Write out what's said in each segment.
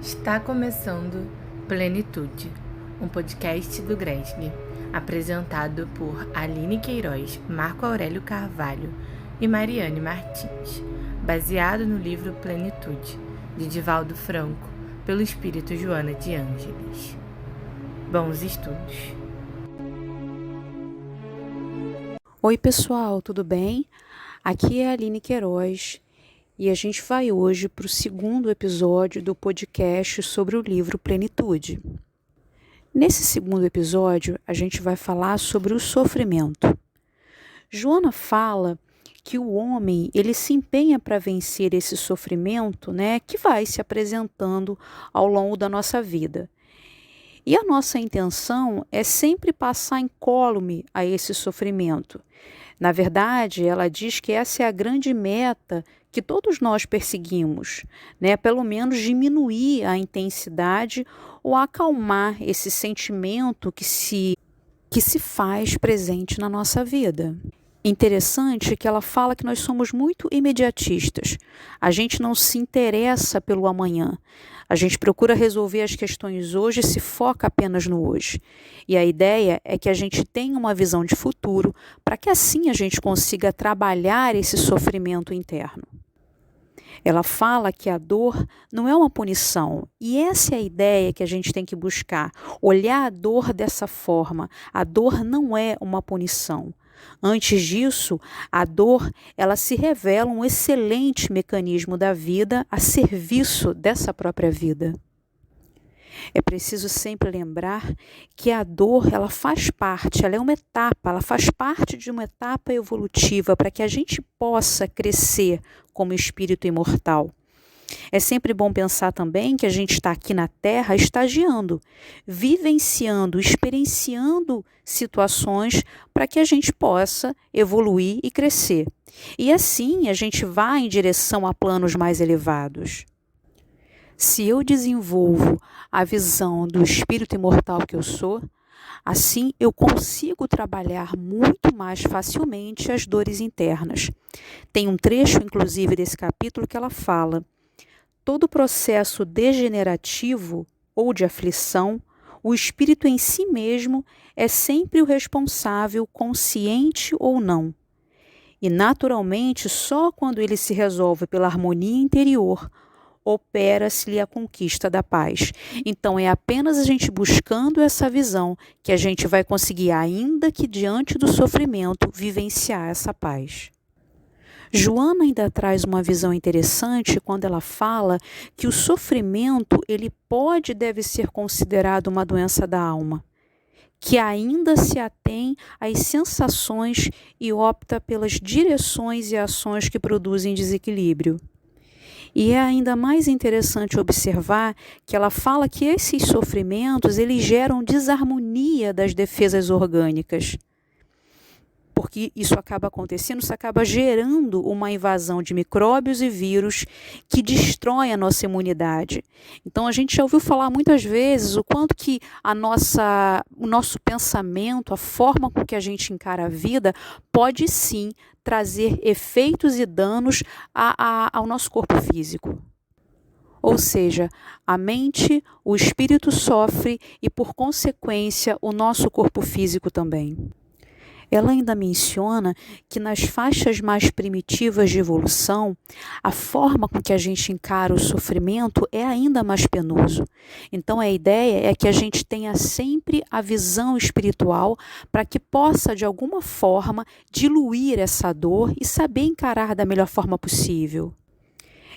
Está começando Plenitude, um podcast do Gresg, apresentado por Aline Queiroz, Marco Aurélio Carvalho e Mariane Martins, baseado no livro Plenitude, de Divaldo Franco, pelo espírito Joana de Ângeles. Bons estudos! Oi pessoal, tudo bem? Aqui é a Aline Queiroz e a gente vai hoje para o segundo episódio do podcast sobre o livro Plenitude. Nesse segundo episódio, a gente vai falar sobre o sofrimento. Joana fala que o homem ele se empenha para vencer esse sofrimento, que vai se apresentando ao longo da nossa vida. E a nossa intenção é sempre passar incólume a esse sofrimento. Na verdade, ela diz que essa é a grande meta que todos nós perseguimos, pelo menos diminuir a intensidade ou acalmar esse sentimento que se faz presente na nossa vida. Interessante que ela fala que nós somos muito imediatistas. A gente não se interessa pelo amanhã. A gente procura resolver as questões hoje e se foca apenas no hoje. E a ideia é que a gente tenha uma visão de futuro para que assim a gente consiga trabalhar esse sofrimento interno. Ela fala que a dor não é uma punição, e essa é a ideia que a gente tem que buscar, olhar a dor dessa forma. A dor não é uma punição. Antes disso, a dor ela se revela um excelente mecanismo da vida a serviço dessa própria vida. É preciso sempre lembrar que a dor ela faz parte, ela é uma etapa, ela faz parte de uma etapa evolutiva para que a gente possa crescer como espírito imortal. É sempre bom pensar também que a gente está aqui na Terra estagiando, vivenciando, experienciando situações para que a gente possa evoluir e crescer. E assim a gente vai em direção a planos mais elevados. Se eu desenvolvo a visão do espírito imortal que eu sou, assim eu consigo trabalhar muito mais facilmente as dores internas. Tem um trecho, inclusive, desse capítulo que ela fala: todo processo degenerativo ou de aflição, o espírito em si mesmo é sempre o responsável, consciente ou não. E, naturalmente, só quando ele se resolve pela harmonia interior, opera-se-lhe a conquista da paz. Então, é apenas a gente buscando essa visão que a gente vai conseguir, ainda que diante do sofrimento, vivenciar essa paz. Joana ainda traz uma visão interessante quando ela fala que o sofrimento ele pode e deve ser considerado uma doença da alma, que ainda se atém às sensações e opta pelas direções e ações que produzem desequilíbrio. E é ainda mais interessante observar que ela fala que esses sofrimentos eles geram desarmonia das defesas orgânicas. Porque isso acaba acontecendo, isso acaba gerando uma invasão de micróbios e vírus que destrói a nossa imunidade. Então a gente já ouviu falar muitas vezes o quanto que o nosso pensamento, a forma com que a gente encara a vida, pode sim trazer efeitos e danos ao nosso corpo físico. Ou seja, a mente, o espírito sofre e, por consequência, o nosso corpo físico também. Ela ainda menciona que nas faixas mais primitivas de evolução, a forma com que a gente encara o sofrimento é ainda mais penoso. Então a ideia é que a gente tenha sempre a visão espiritual para que possa, de alguma forma, diluir essa dor e saber encarar da melhor forma possível.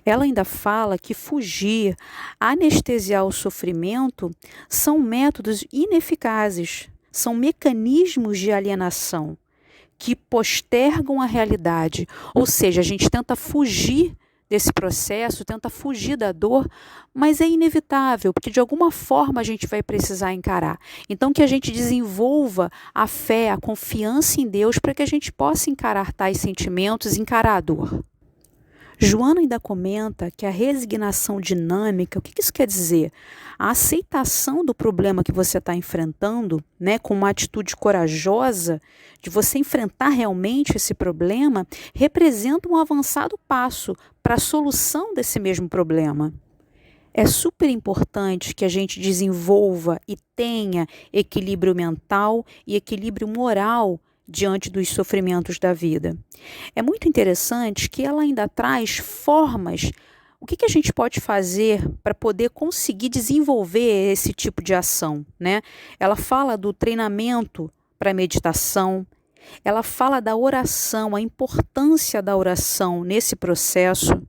Ela ainda fala que fugir, anestesiar o sofrimento são métodos ineficazes. São mecanismos de alienação que postergam a realidade. Ou seja, a gente tenta fugir desse processo, tenta fugir da dor, mas é inevitável, porque de alguma forma a gente vai precisar encarar. Então que a gente desenvolva a fé, a confiança em Deus para que a gente possa encarar tais sentimentos, encarar a dor. Joana ainda comenta que a resignação dinâmica, o que isso quer dizer? A aceitação do problema que você está enfrentando, com uma atitude corajosa de você enfrentar realmente esse problema, representa um avançado passo para a solução desse mesmo problema. É super importante que a gente desenvolva e tenha equilíbrio mental e equilíbrio moral diante dos sofrimentos da vida. É muito interessante que ela ainda traz formas. O que a gente pode fazer para poder conseguir desenvolver esse tipo de ação, né? Ela fala do treinamento para meditação, ela fala da oração, a importância da oração nesse processo,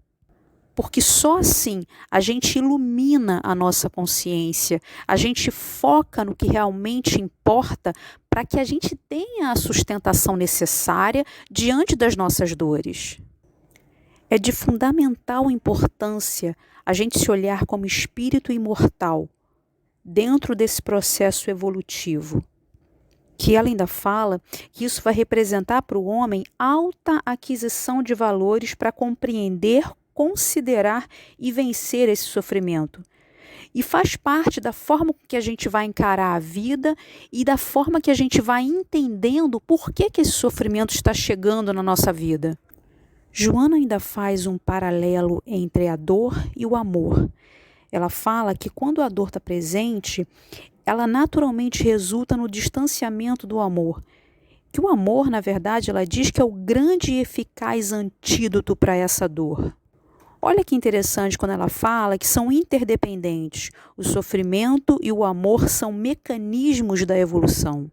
porque só assim a gente ilumina a nossa consciência, a gente foca no que realmente importa para que a gente tenha a sustentação necessária diante das nossas dores. É de fundamental importância a gente se olhar como espírito imortal dentro desse processo evolutivo, que ela ainda fala que isso vai representar para o homem alta aquisição de valores para compreender, considerar e vencer esse sofrimento. E faz parte da forma que a gente vai encarar a vida e da forma que a gente vai entendendo por que esse sofrimento está chegando na nossa vida. Joana ainda faz um paralelo entre a dor e o amor. Ela fala que quando a dor está presente, ela naturalmente resulta no distanciamento do amor. Que o amor, na verdade, ela diz que é o grande e eficaz antídoto para essa dor. Olha que interessante quando ela fala que são interdependentes. O sofrimento e o amor são mecanismos da evolução.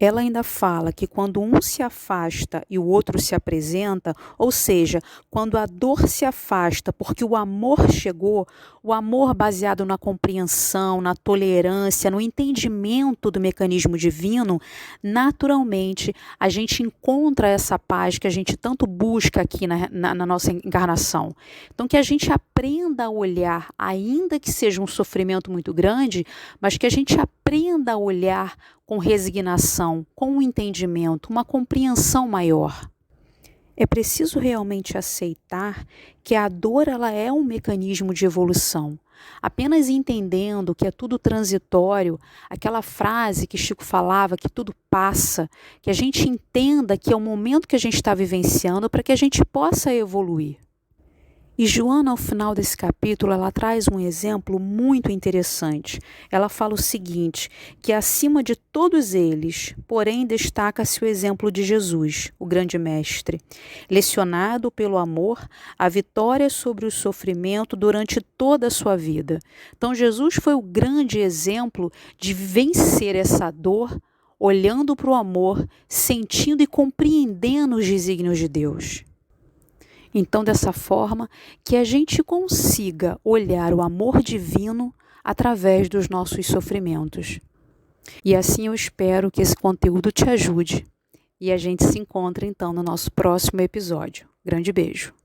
Ela ainda fala que quando um se afasta e o outro se apresenta, ou seja, quando a dor se afasta porque o amor chegou, o amor baseado na compreensão, na tolerância, no entendimento do mecanismo divino, naturalmente a gente encontra essa paz que a gente tanto busca aqui na nossa encarnação. Então que a gente aprenda a olhar, ainda que seja um sofrimento muito grande, mas que a gente aprenda a olhar com resignação, com um entendimento, uma compreensão maior. É preciso realmente aceitar que a dor ela é um mecanismo de evolução. Apenas entendendo que é tudo transitório, aquela frase que Chico falava, que tudo passa, que a gente entenda que é o momento que a gente está vivenciando para que a gente possa evoluir. E Joana, ao final desse capítulo, ela traz um exemplo muito interessante. Ela fala o seguinte, que acima de todos eles, porém, destaca-se o exemplo de Jesus, o grande mestre. Lecionado pelo amor, a vitória sobre o sofrimento durante toda a sua vida. Então, Jesus foi o grande exemplo de vencer essa dor, olhando para o amor, sentindo e compreendendo os desígnios de Deus. Então, dessa forma, que a gente consiga olhar o amor divino através dos nossos sofrimentos. E assim eu espero que esse conteúdo te ajude. E a gente se encontra então no nosso próximo episódio. Grande beijo.